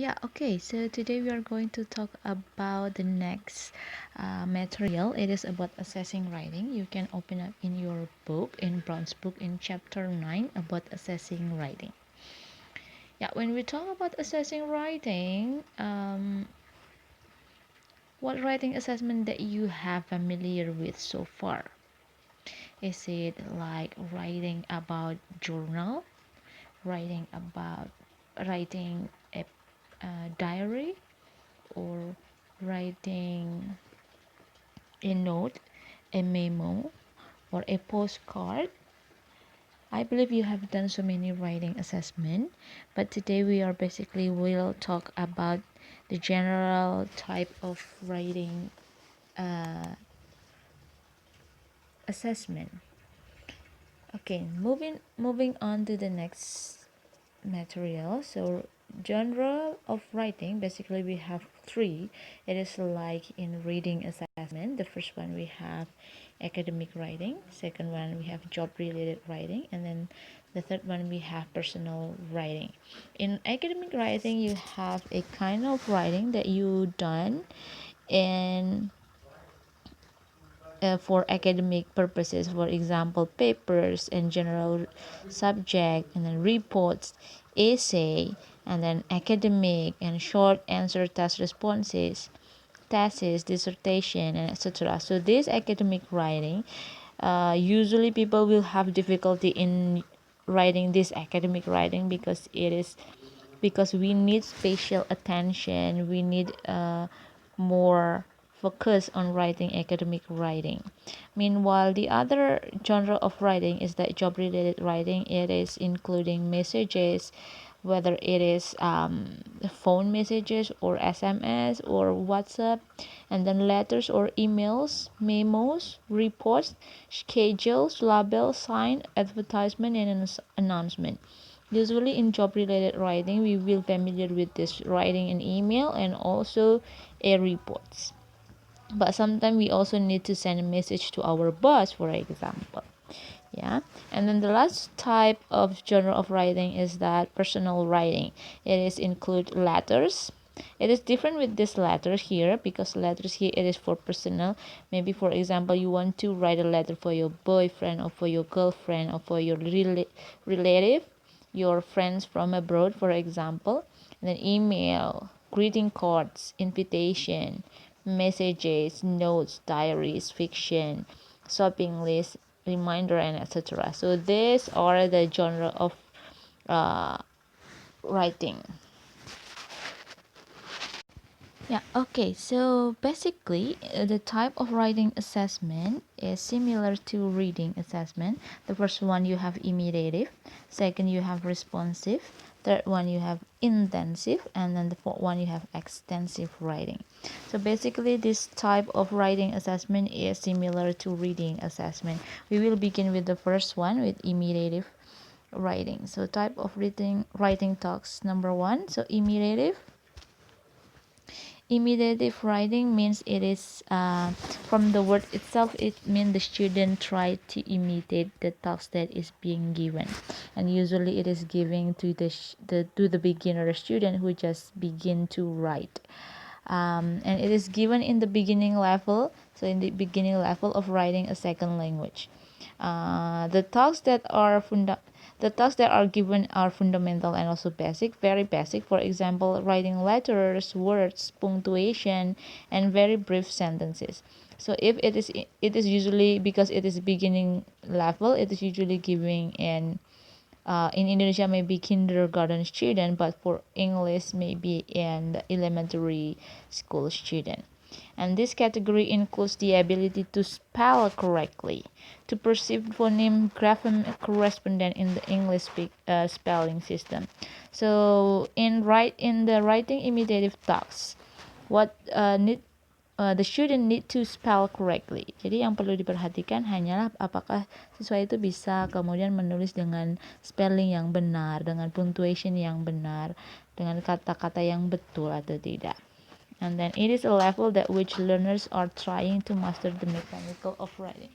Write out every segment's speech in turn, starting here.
Yeah, okay. So today we are going to talk about the next material. It is about assessing writing. You can open up in your book, in Brown's book, in chapter 9 about assessing writing. Yeah, when we talk about assessing writing, what writing assessment that you have familiar with so far? Is it like writing about journal, writing about writing a diary, or writing a note, a memo, or a postcard? I believe you have done so many writing assessment, but today we are basically will talk about the general type of writing uh, assessment. Okay, moving on to the next material. So genre of writing, basically we have three. It is like in reading assessment. The first one we have academic writing, second one we have job related writing, and then the third one we have personal writing. In academic writing, you have a kind of writing that you done and for academic purposes, for example papers and general subject, and then reports, essay, and then academic and short answer task responses, thesis, dissertation, and etc. So this academic writing, usually people will have difficulty in writing this academic writing because we need spatial attention, we need more focus on writing academic writing. Meanwhile, the other genre of writing is that job related writing. It is including messages, whether it is phone messages or SMS or WhatsApp, and then letters or emails, memos, reports, schedules, label, sign, advertisement, and an announcement. Usually in job related writing, we will familiar with this writing an email and also a reports. But sometimes we also need to send a message to our boss, for example. Yeah. And then the last type of genre of writing is that personal writing. It is include letters. It is different with this letter here because letters here it is for personal. Maybe for example you want to write a letter for your boyfriend or for your girlfriend or for your relative, your friends from abroad, for example. And then email, greeting cards, invitation, messages, notes, diaries, fiction, shopping list, reminder, and etc. So these are the genre of uh, writing. Yeah, okay. So basically, the type of writing assessment is similar to reading assessment. The first one you have imitative, second you have responsive, third one you have intensive, and then the fourth one you have extensive writing. So basically, this type of writing assessment is similar to reading assessment. We will begin with the first one with imitative writing. So type of writing talks number one. So imitative writing means it is from the word itself, it means the student try to imitate the task that is being given, and usually it is given to the beginner student who just begin to write. And it is given in the beginning level, so in the beginning level of writing a second language. The tasks that are given are fundamental and also basic, very basic. For example, writing letters, words, punctuation, and very brief sentences. So if it is usually, because it is beginning level, it is usually giving in Indonesia maybe kindergarten student, but for English maybe in elementary school student. And this category includes the ability to spell correctly, to perceive phoneme grapheme correspondent in the English spelling system. So in the writing imitative tasks, what the student need to spell correctly. Jadi yang perlu diperhatikan hanyalah apakah siswa itu bisa kemudian menulis dengan spelling yang benar, dengan punctuation yang benar, dengan kata-kata yang betul atau tidak. And then it is a level that which learners are trying to master the mechanical of writing.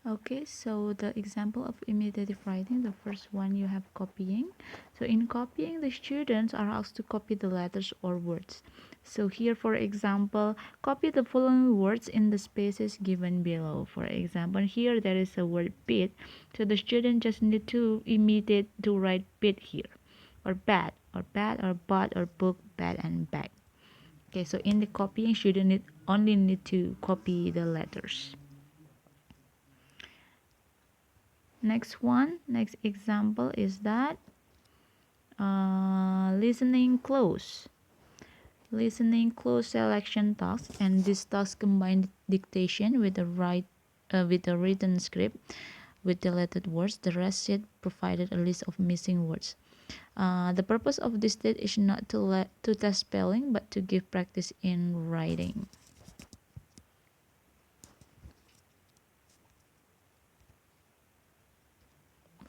Okay, so the example of imitative writing, the first one you have copying. So in copying, the students are asked to copy the letters or words. So here, for example, copy the following words in the spaces given below. For example, here there is a word pit, so the student just need to imitate to write pit here, or bad, or bought, or book, bad, and bag. Okay, so in the copying, student only need to copy the letters. Next example is that listening close selection task, and this task combined dictation with a written script with deleted words. The rest sheet provided a list of missing words. The purpose of this state is not to test spelling, but to give practice in writing.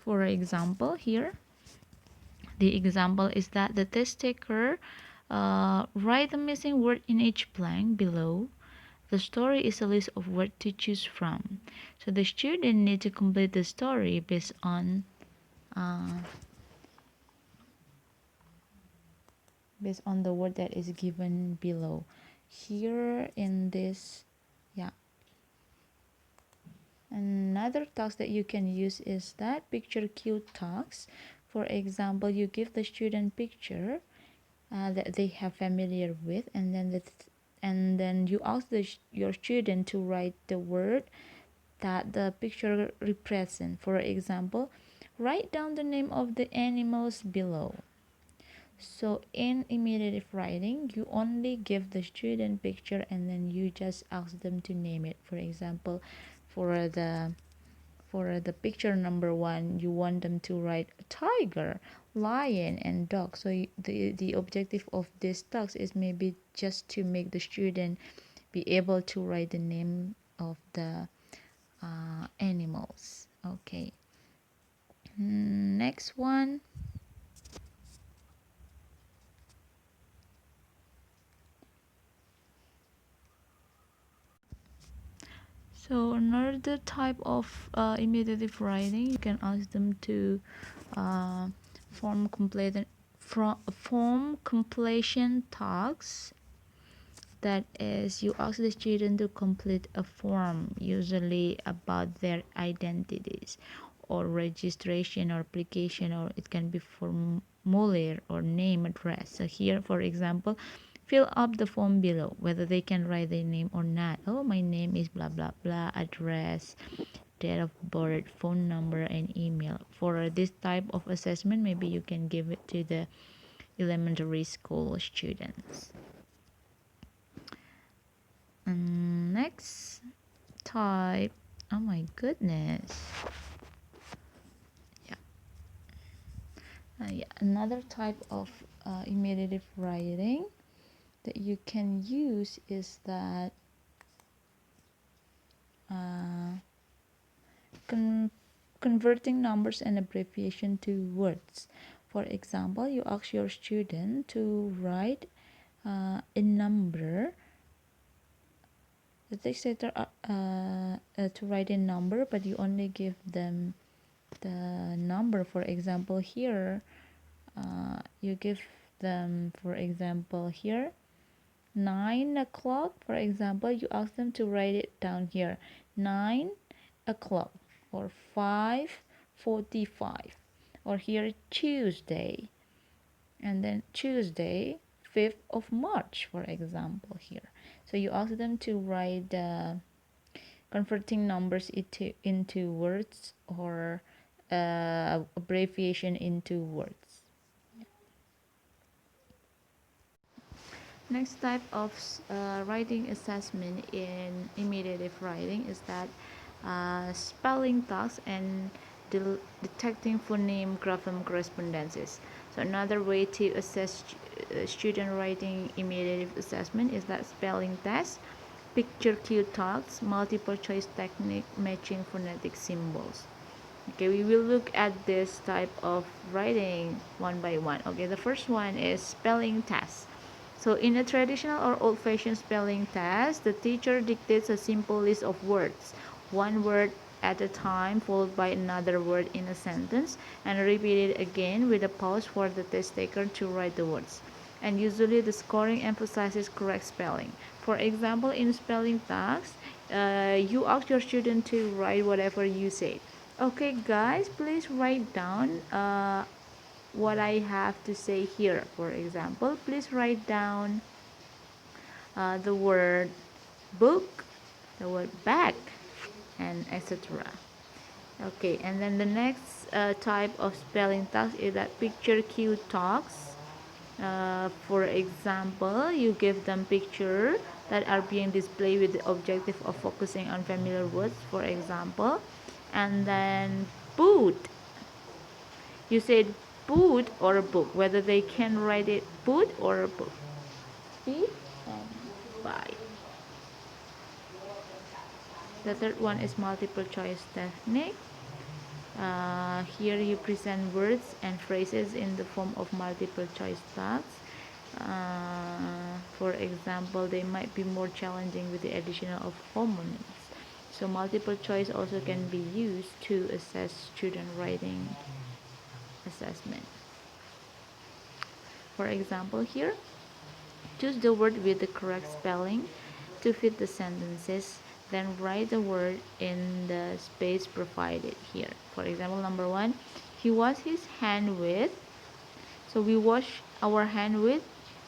For example, here the example is that the test taker write the missing word in each blank below. The story is a list of words to choose from. So the student need to complete the story uh, based on the word that is given below. Here in this, yeah. Another task that you can use is that picture cue task. For example, you give the student picture that they have familiar with, and then you ask your student to write the word that the picture represents. For example, write down the name of the animals below. So in imitative writing, you only give the student picture and then you just ask them to name it. For example, for the picture number 1, you want them to write a tiger, lion, and dog. So the objective of this task is maybe just to make the student be able to write the name of the animals. Okay. Next one. So another type of imitative writing, you can ask them to uh, form complete form completion tasks. That is, you ask the student to complete a form, usually about their identities or registration or application, or it can be formular or name address. So here, for example, fill up the form below, whether they can write their name or not. Oh, my name is blah blah blah, address, date of birth, phone number, and email. For this type of assessment, maybe you can give it to the elementary school students. Next type, oh my goodness, yeah, another type of imitative writing that you can use is that uh, converting numbers and abbreviation to words. For example, you ask your student to write a number. The text editor to write a number, but you only give them the number. For example, here you give them, for example, here 9 o'clock. For example, you ask them to write it down here, 9 o'clock, or 5:45, or here Tuesday, and then Tuesday 5th of March, for example, here. So you ask them to write the converting numbers into words, or abbreviation into words. Next type of writing assessment in imitative writing is that spelling tasks and detecting phoneme grapheme correspondences. So another way to assess student writing imitative assessment is that spelling test, picture cue tasks, multiple choice technique, matching phonetic symbols. Okay, we will look at this type of writing one by one. Okay, the first one is spelling test. So in a traditional or old-fashioned spelling test, the teacher dictates a simple list of words, one word at a time followed by another word in a sentence, and repeat it again with a pause for the test taker to write the words. And usually the scoring emphasizes correct spelling. For example, in spelling tasks, you ask your student to write whatever you say. Okay, guys, please write down what I have to say here. For example, please write down the word book, the word bag, and etc. Okay, and then the next type of spelling task is that picture cue talks. For example, you give them picture that are being displayed with the objective of focusing on familiar words, for example. And then boot, you said boot or a book, whether they can write it boot or a book. Speed and buy. The third one is multiple choice technique. Here you present words and phrases in the form of multiple choice tasks. For example, they might be more challenging with the addition of homonyms. So multiple choice also can be used to assess student writing assessment. For example, here, choose the word with the correct spelling to fit the sentences, then write the word in the space provided here. For example, number 1, he washed his hand with, so we wash our hand with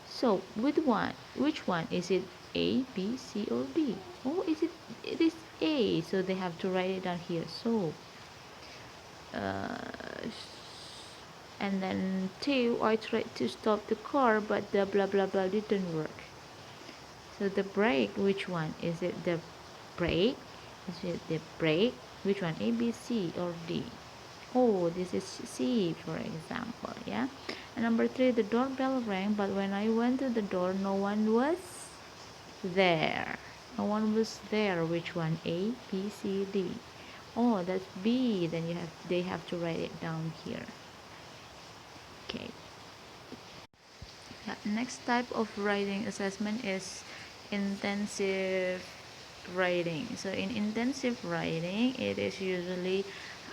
soap. With one, which one is it? A, B, C, or D? Oh, it is A, so they have to write it down here. So and then 2, I tried to stop the car, but the blah blah blah didn't work. So the brake, which one is it? The brake, is it the brake? Which one? A, B, C, or D? Oh, this is C, for example. Yeah. And number 3, the doorbell rang, but when I went to the door, no one was there. No one was there. Which one? A, B, C, D? Oh, that's B. Then they have to write it down here. Okay. Yeah, next type of writing assessment is intensive writing. So in intensive writing, it is usually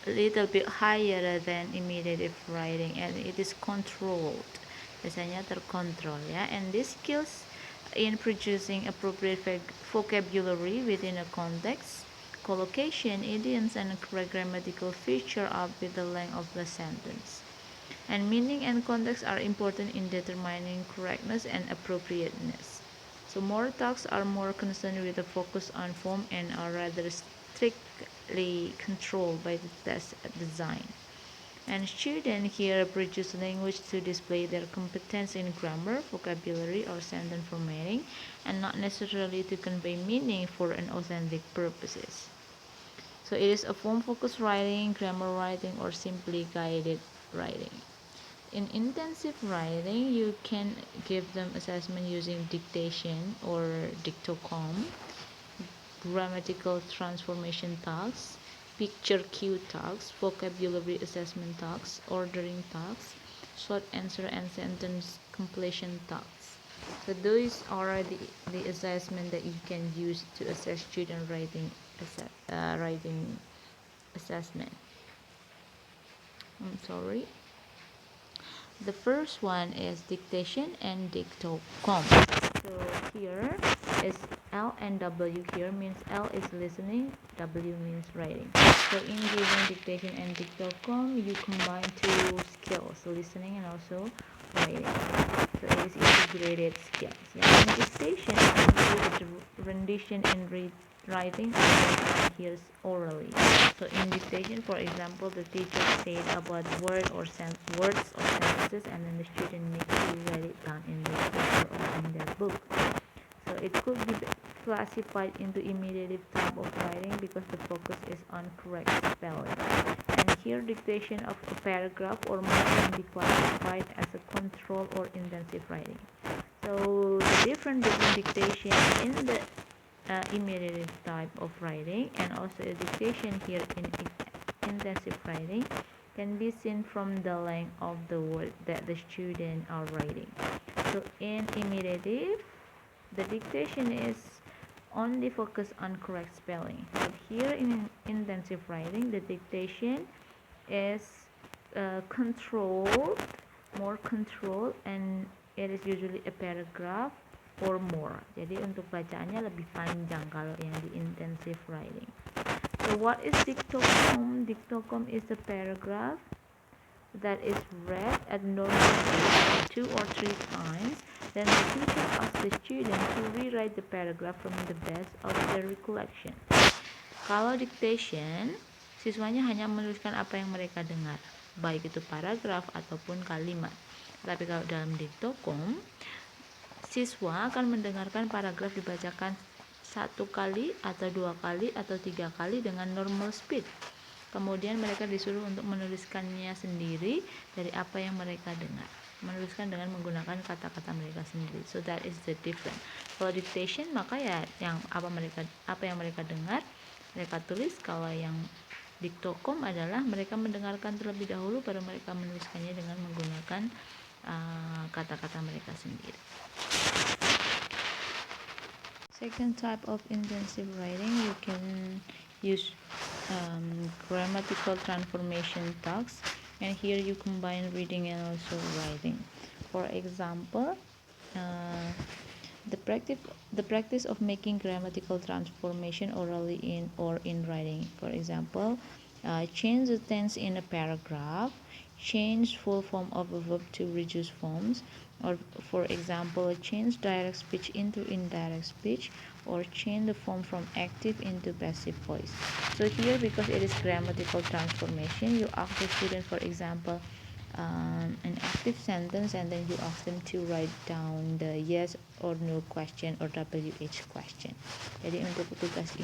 a little bit higher than imitative writing, and it is controlled. Biasanya terkontrol ya. And these skills in producing appropriate vocabulary within a context, collocation, idioms, and grammatical feature up with the length of the sentence. And meaning and context are important in determining correctness and appropriateness. So more talks are more concerned with the focus on form and are rather strictly controlled by the test design. And students here produce language to display their competence in grammar, vocabulary, or sentence formatting, and not necessarily to convey meaning for an authentic purposes. So it is a form-focused writing, grammar writing, or simply guided writing. In intensive writing, you can give them assessment using dictation or dictocom, grammatical transformation tasks, picture cue tasks, vocabulary assessment tasks, ordering tasks, short answer and sentence completion tasks. So those are the assessment that you can use to assess student writing assessment. I'm sorry. The first one is dictation and dictocom. So here is L and W. Here means L is listening, W means writing. So in giving dictation and dictocom, you combine two skills, listening and also writing. So it is integrated skills. Yeah. In dictation, include rendition and writing hears orally. So in dictation, for example, the teacher said about words or sentences, and then the student needs to write it down in the paper or in their book. So it could be classified into imitative type of writing because the focus is on correct spelling. And here, dictation of a paragraph or more can be classified as a control or intensive writing. So the difference between dictation in the imitative type of writing and also a dictation here in intensive writing can be seen from the length of the word that the student are writing. So in imitative, the dictation is only focus on correct spelling. But here in intensive writing, the dictation is controlled, more controlled, and it is usually a paragraph or more. Jadi untuk bacaannya lebih panjang kalau yang di intensive writing. So what is dictocom? Dictocom is a paragraph that is read at normal speed 2 or 3 times. Then the teacher asks the student to rewrite the paragraph from the best of their recollection. Kalau dictation, siswanya hanya menuliskan apa yang mereka dengar, baik itu paragraf ataupun kalimat. Tapi kalau dalam dictocom, siswa akan mendengarkan paragraf dibacakan 1 kali atau 2 kali atau 3 kali dengan normal speed. Kemudian mereka disuruh untuk menuliskannya sendiri dari apa yang mereka dengar, menuliskan dengan menggunakan kata-kata mereka sendiri. So that is the difference. Kalau dictation, maka ya yang apa yang mereka dengar mereka tulis. Kalau yang dictocom adalah mereka mendengarkan terlebih dahulu baru mereka menuliskannya dengan menggunakan kata-kata mereka sendiri. Second type of intensive writing, you can use grammatical transformation tasks, and here you combine reading and also writing. For example, the practice of making grammatical transformation orally in writing. For example, change the tense in a paragraph, change full form of a verb to reduced forms, or for example, change direct speech into indirect speech, or change the form from active into passive voice. So here, because it is grammatical transformation, you ask the student, for example, an active sentence, and then you ask them to write down the yes or no question or WH question. Jadi untuk tugas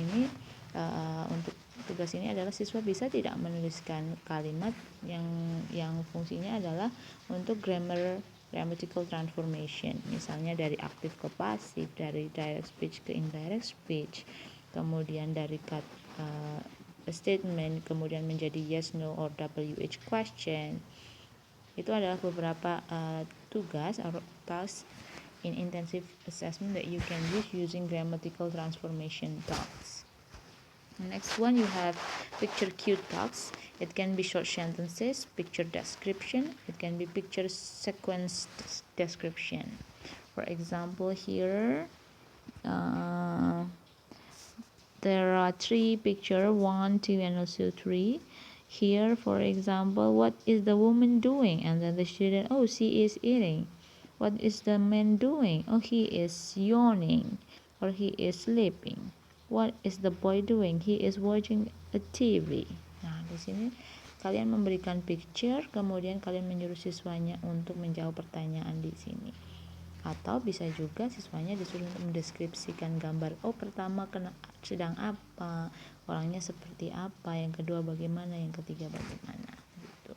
ini adalah siswa bisa tidak menuliskan kalimat yang fungsinya adalah untuk grammatical transformation, misalnya dari aktif ke pasif, dari direct speech ke indirect speech, kemudian dari statement kemudian menjadi yes, no, or WH question. Itu adalah beberapa tugas atau task in intensive assessment that you can use using grammatical transformation tasks. Next one, you have picture cue tasks. It can be short sentences, picture description. It can be picture sequence description. For example, here there are 3 pictures, 1, 2, and also 3. Here, for example, what is the woman doing? And then the student, oh, she is eating. What is the man doing? Oh, he is yawning, or he is sleeping. What is the boy doing? He is watching a TV. Nah, di sini kalian memberikan picture, kemudian kalian menyuruh siswanya untuk menjawab pertanyaan di sini. Atau bisa juga siswanya disuruh untuk mendeskripsikan gambar. Oh, pertama sedang apa, orangnya seperti apa, yang kedua bagaimana, yang ketiga bagaimana, gitu.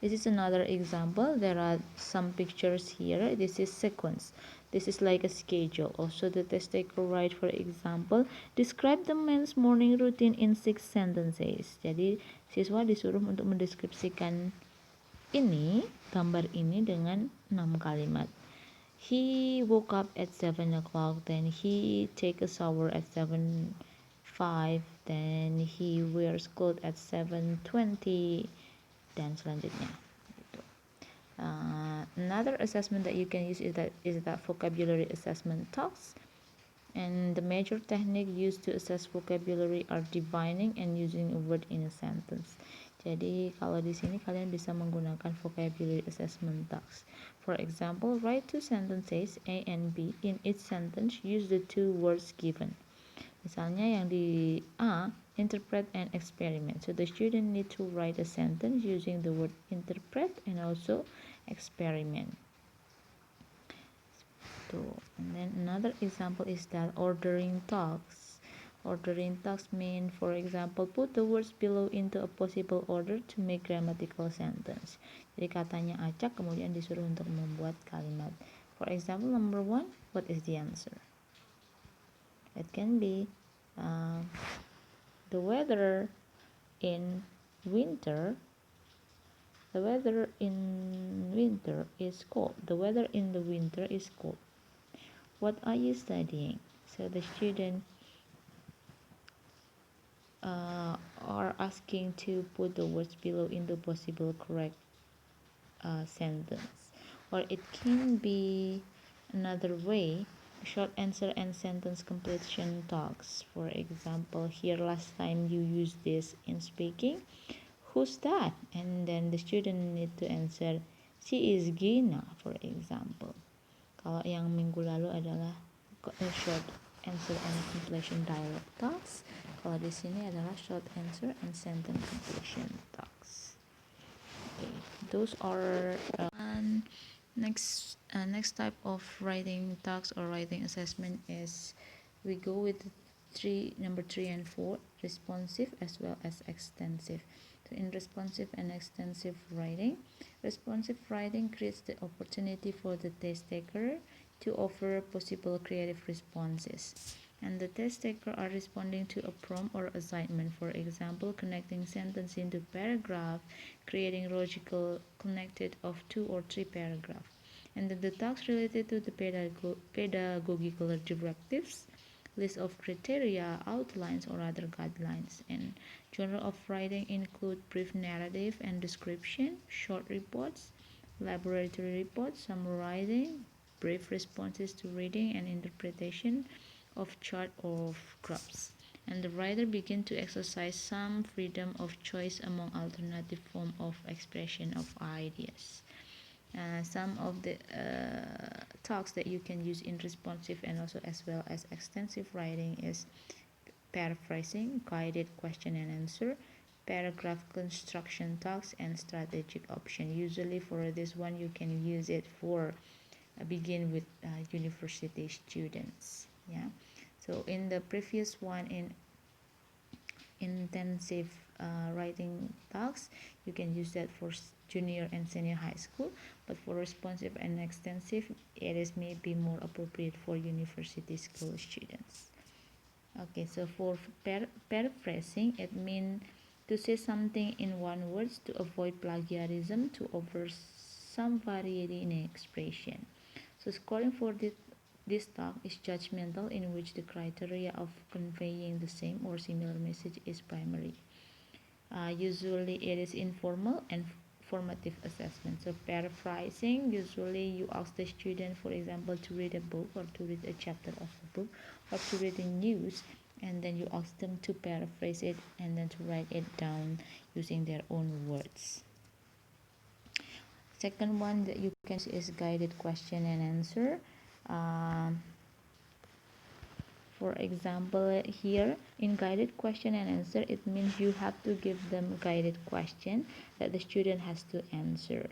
This is another example. There are some pictures here. This is sequence. This is like a schedule. Also the test taker write, for example, describe the man's morning routine in 6 sentences. Jadi siswa disuruh untuk mendeskripsikan gambar ini dengan 6 kalimat. He woke up at 7 o'clock, then he take a shower at 7:05, then he wears clothes at 7:20, dan selanjutnya. Another assessment that you can use is that vocabulary assessment tasks, and the major technique used to assess vocabulary are divining and using a word in a sentence. Jadi kalau di sini kalian bisa menggunakan vocabulary assessment tasks. For example, write 2 sentences A and B. In each sentence, use the 2 words given. Misalnya yang di A, interpret and experiment. So the student need to write a sentence using the word interpret and also experiment. And then another example is that ordering tasks. Ordering tasks mean, for example, put the words below into a possible order to make grammatical sentence. Jadi katanya acak, kemudian disuruh untuk membuat kalimat. For example, number 1, what is the answer? It can be the weather in winter is cold. The weather in the winter is cold. What are you studying? So the student are asking to put the words below in the possible correct sentence. Or it can be another way, short answer and sentence completion talks. For example, here last time you used this in speaking. Who's that? And then the student need to answer, she is Gina, for example. Kalau yang minggu lalu adalah short answer and completion dialogue talks. Kalau di sini adalah short answer and sentence completion talks. Okay, those are next type of writing talks or writing assessment is we go with number 3 and 4, responsive as well as extensive. So in responsive and extensive writing, responsive writing creates the opportunity for the test taker to offer possible creative responses, and the test taker are responding to a prompt or assignment. For example, connecting sentence into paragraph, creating logical connected of 2 or 3 paragraphs, and then the tasks related to the pedagogical directives, list of criteria, outlines or other guidelines. And genre of writing include brief narrative and description, short reports, laboratory reports, summarizing, brief responses to reading and interpretation of chart or graphs. And the writer begin to exercise some freedom of choice among alternative form of expression of ideas. Some of the talks that you can use in responsive and also as well as extensive writing is paraphrasing, guided question and answer, paragraph construction talks, and strategic option. Usually for this one you can use it for begin with university students. Yeah, so in the previous one, in intensive writing tasks, you can use that for junior and senior high school, but for responsive and extensive it is maybe more appropriate for university school students. Okay, so for paraphrasing, it means to say something in one words to avoid plagiarism, to offer some variety in expression. So scoring for this talk is judgmental, in which the criteria of conveying the same or similar message is primary. Usually it is informal and formative assessment. So paraphrasing, usually you ask the student, for example, to read a book or to read a chapter of a book or to read the news, and then you ask them to paraphrase it and then to write it down using their own words. Second one that you can see is guided question and answer. For example, here in guided question and answer, it means you have to give them a guided question that the student has to answer.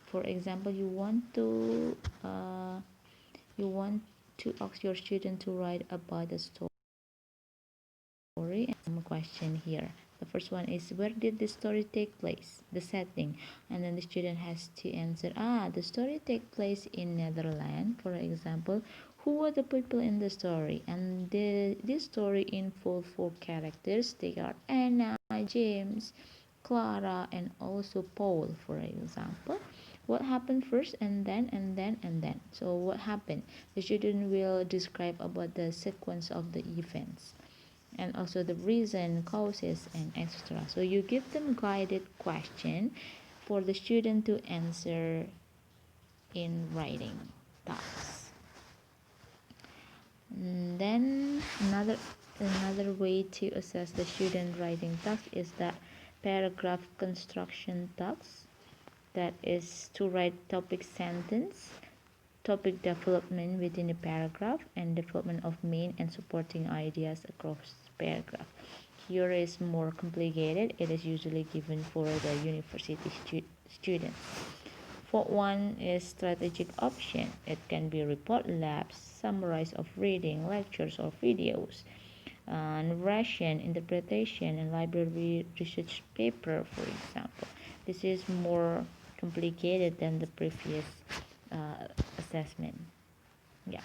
For example, you want to ask your student to write about a story, and some question here. The first one is, where did the story take place? The setting. And then the student has to answer, the story take place in Netherlands, for example. Who were the people in the story? And this story involves 4 characters. They are Anna, James, Clara, and also Paul, for example. What happened first, and then. So what happened? The student will describe about the sequence of the events, and also the reason, causes, and etc. So you give them guided question for the student to answer in writing tasks. And then another way to assess the student writing task is that paragraph construction task, that is to write topic sentence, topic development within a paragraph, and development of main and supporting ideas across paragraph. Here is more complicated. It is usually given for the university students. Fourth one is strategic option. It can be report labs, summarize of reading, lectures or videos, narration, interpretation, and library research paper, for example. This is more complicated than the previous assessment. Yeah.